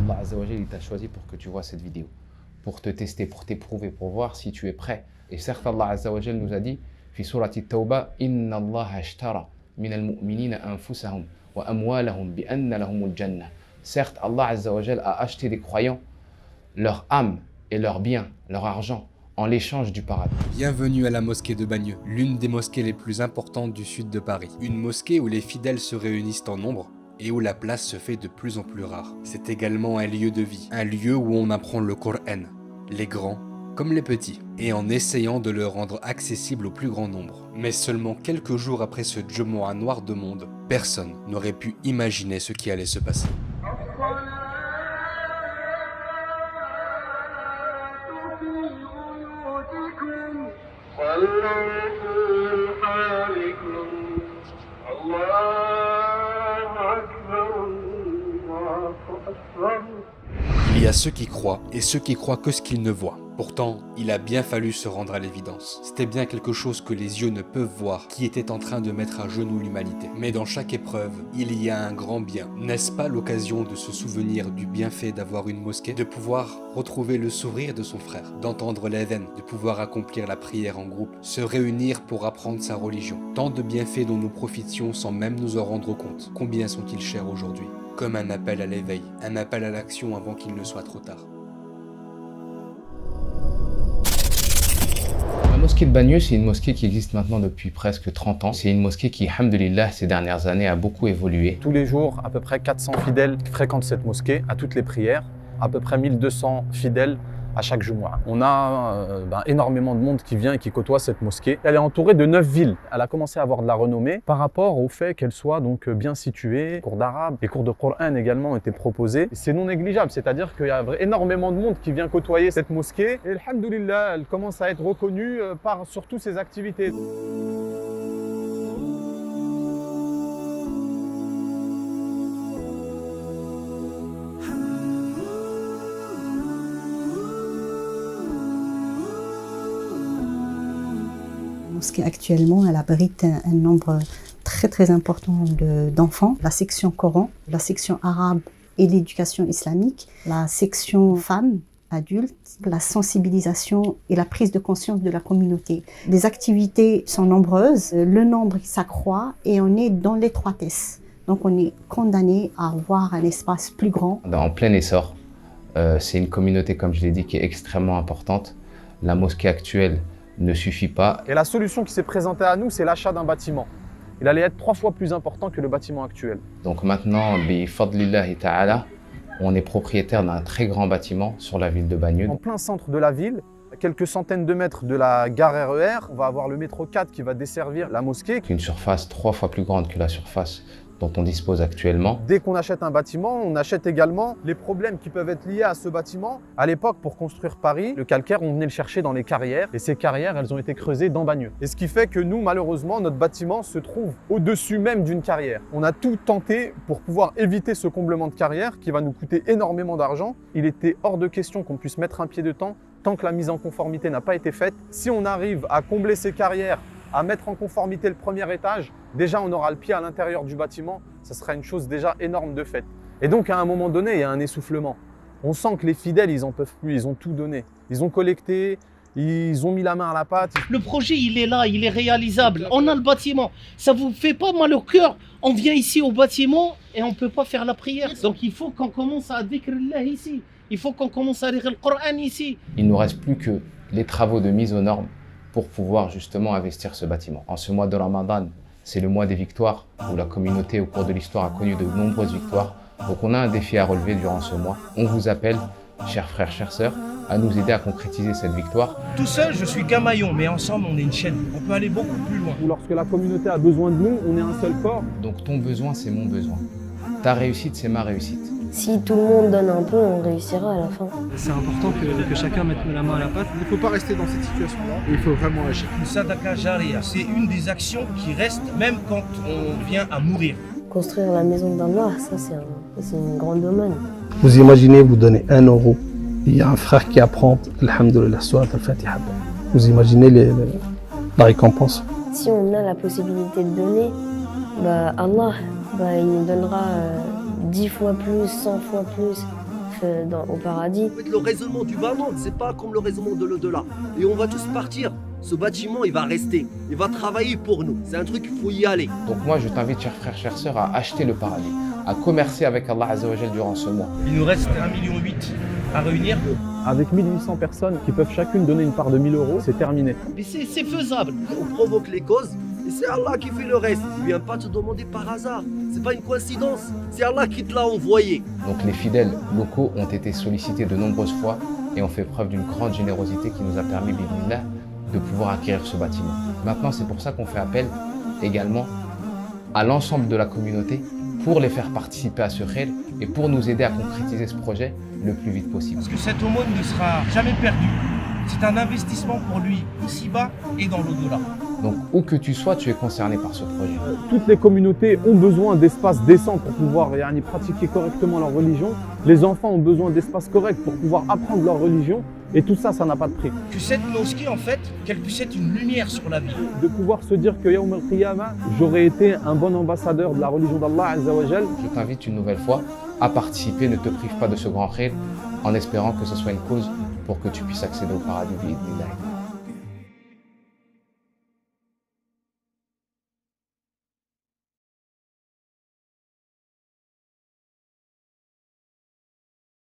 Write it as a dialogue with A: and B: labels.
A: Allah Azza wa Jal, il t'a choisi pour que tu vois cette vidéo, pour te tester, pour t'éprouver, pour voir si tu es prêt. Et certes, Allah Azza wa Jal nous a dit, fi surati Tawba, Inna Allah ashtara min al-mu'minina anfusahum wa amwalahum bi anna lahumul jannah. Certes, Allah Azza wa Jal a acheté des croyants leur âme et leurs biens, leur argent, en l'échange du paradis.
B: Bienvenue à la mosquée de Bagneux, l'une des mosquées les plus importantes du sud de Paris. Une mosquée où les fidèles se réunissent en nombre et où la place se fait de plus en plus rare. C'est également un lieu de vie, un lieu où on apprend le Coran, les grands comme les petits, et en essayant de le rendre accessible au plus grand nombre. Mais seulement quelques jours après ce Jumu'ah noir de monde, personne n'aurait pu imaginer ce qui allait se passer. Il y a ceux qui croient et ceux qui croient que ce qu'ils ne voient. Pourtant, il a bien fallu se rendre à l'évidence. C'était bien quelque chose que les yeux ne peuvent voir qui était en train de mettre à genoux l'humanité. Mais dans chaque épreuve, il y a un grand bien. N'est-ce pas l'occasion de se souvenir du bienfait d'avoir une mosquée, de pouvoir retrouver le sourire de son frère, d'entendre l'adhan, de pouvoir accomplir la prière en groupe, se réunir pour apprendre sa religion. Tant de bienfaits dont nous profitions sans même nous en rendre compte. Combien sont-ils chers aujourd'hui ? Comme un appel à l'éveil, un appel à l'action avant qu'il ne soit trop tard.
A: La mosquée de Bagneux, c'est une mosquée qui existe maintenant depuis presque 30 ans. C'est une mosquée qui, alhamdoulilah, ces dernières années a beaucoup évolué.
C: Tous les jours, à peu près 400 fidèles fréquentent cette mosquée à toutes les prières, à peu près 1200 fidèles à chaque Jumu'ah. On a énormément de monde qui vient et qui côtoie cette mosquée. Elle est entourée de 9 villes. Elle a commencé à avoir de la renommée par rapport au fait qu'elle soit donc bien située. Les cours d'arabe, les cours de Coran également ont été proposés. C'est non négligeable, c'est-à-dire qu'il y a énormément de monde qui vient côtoyer cette mosquée. Et alhamdoulilah, elle commence à être reconnue par surtout ses activités.
D: La mosquée actuellement, elle abrite un nombre très important d'enfants. La section Coran, la section arabe et l'éducation islamique, la section femmes, adultes, la sensibilisation et la prise de conscience de la communauté. Les activités sont nombreuses, le nombre s'accroît et on est dans l'étroitesse. Donc on est condamné à avoir un espace plus grand.
A: En plein essor, c'est une communauté, comme je l'ai dit, qui est extrêmement importante. La mosquée actuelle ne suffit pas.
C: Et la solution qui s'est présentée à nous, c'est l'achat d'un bâtiment. Il allait être 3 fois plus important que le bâtiment actuel.
A: Donc maintenant, bi fadlillahi ta'ala, on est propriétaire d'un très grand bâtiment sur la ville de Bagneux.
C: En plein centre de la ville, à quelques centaines de mètres de la gare RER, on va avoir le métro 4 qui va desservir la mosquée.
A: Une surface 3 fois plus grande que la surface dont on dispose actuellement.
C: Dès qu'on achète un bâtiment, on achète également les problèmes qui peuvent être liés à ce bâtiment. À l'époque, pour construire Paris, le calcaire, on venait le chercher dans les carrières. Et ces carrières, elles ont été creusées dans Bagneux. Et ce qui fait que nous, malheureusement, notre bâtiment se trouve au-dessus même d'une carrière. On a tout tenté pour pouvoir éviter ce comblement de carrière qui va nous coûter énormément d'argent. Il était hors de question qu'on puisse mettre un pied dedans tant que la mise en conformité n'a pas été faite. Si on arrive à combler ces carrières, à mettre en conformité le premier étage, déjà on aura le pied à l'intérieur du bâtiment, ça sera une chose déjà énorme de fait. Et donc à un moment donné, il y a un essoufflement. On sent que les fidèles, ils en peuvent plus, ils ont tout donné. Ils ont collecté, ils ont mis la main à la pâte.
E: Le projet, il est là, il est réalisable. On a le bâtiment. Ça vous fait pas mal au cœur? On vient ici au bâtiment et on peut pas faire la prière. Donc il faut qu'on commence à dhikr Allah ici. Il faut qu'on commence à lire le Coran ici.
A: Il ne nous reste plus que les travaux de mise aux normes pour pouvoir justement investir ce bâtiment. En ce mois de Ramadan, c'est le mois des victoires, où la communauté au cours de l'histoire a connu de nombreuses victoires. Donc on a un défi à relever durant ce mois. On vous appelle, chers frères, chères sœurs, à nous aider à concrétiser cette victoire.
F: Tout seul, je suis qu'un maillon, mais ensemble, on est une chaîne. On peut aller beaucoup plus loin.
C: Ou lorsque la communauté a besoin de nous, on est un seul corps.
A: Donc ton besoin, c'est mon besoin. Ta réussite, c'est ma réussite.
G: Si tout le monde donne un peu, on réussira à la fin.
H: C'est important que chacun mette la main à la pâte.
I: Il ne faut pas rester dans cette situation-là. Il faut vraiment agir.
F: Une sadaka jariya, c'est une des actions qui reste même quand on vient à mourir.
G: Construire la maison d'Allah, ça c'est une grande domaine.
I: Vous imaginez, vous donnez 1 euro. Il y a un frère qui apprend, alhamdoulilah, surat al-Fatiha. Vous imaginez la récompense.
G: Si on a la possibilité de donner, Allah il nous donnera 10 fois plus, 100 fois plus. au paradis.
J: Le raisonnement du bas monde, c'est pas comme le raisonnement de l'au-delà. Et on va tous partir. Ce bâtiment, il va rester. Il va travailler pour nous. C'est un truc, il faut y aller.
A: Donc moi, je t'invite, chers frères, chères sœurs, à acheter le paradis, à commercer avec Allah Azza wa Jal durant ce mois.
F: Il nous reste 1,8 million à réunir.
C: Avec 1800 personnes qui peuvent chacune donner une part de 1000 euros, c'est terminé.
E: Mais c'est faisable.
J: On provoque les causes et c'est Allah qui fait le reste. Il ne vient pas te demander par hasard. C'est pas une coïncidence. C'est Allah qui te l'a envoyé.
A: Donc les fidèles locaux ont été sollicités de nombreuses fois et ont fait preuve d'une grande générosité qui nous a permis, bismillah, de pouvoir acquérir ce bâtiment. Maintenant, c'est pour ça qu'on fait appel également à l'ensemble de la communauté pour les faire participer à ce khayr et pour nous aider à concrétiser ce projet le plus vite possible.
F: Parce que cette aumône ne sera jamais perdue. C'est un investissement pour lui, ici-bas et dans l'au-delà.
A: Donc, où que tu sois, tu es concerné par ce projet.
C: Toutes les communautés ont besoin d'espaces décents pour pouvoir pratiquer correctement leur religion. Les enfants ont besoin d'espaces corrects pour pouvoir apprendre leur religion. Et tout ça, ça n'a pas de prix.
F: Que cette mosquée, en fait, qu'elle puisse être une lumière sur la vie.
C: De pouvoir se dire que Yawm al-Qiyamah, j'aurais été un bon ambassadeur de la religion d'Allah Azza wa Jal.
A: Je t'invite une nouvelle fois à participer. Ne te prive pas de ce grand khayr en espérant que ce soit une cause pour que tu puisses accéder au paradis.